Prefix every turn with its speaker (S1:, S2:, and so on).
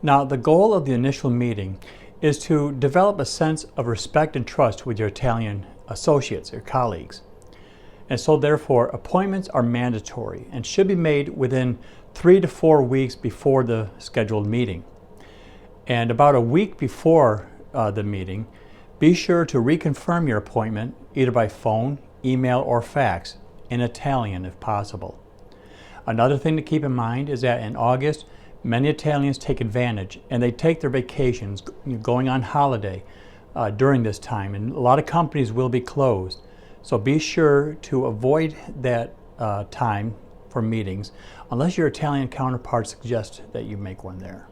S1: Now, the goal of the initial meeting is to develop a sense of respect and trust with your Italian associates or colleagues. And so therefore, appointments are mandatory and should be made within 3 to 4 weeks before the scheduled meeting. And about a week before the meeting, be sure to reconfirm your appointment either by phone, email, or fax in Italian if possible. Another thing to keep in mind is that in August, many Italians take advantage and they take their vacations going on holiday during this time, and a lot of companies will be closed. So be sure to avoid that time for meetings unless your Italian counterpart suggests that you make one there.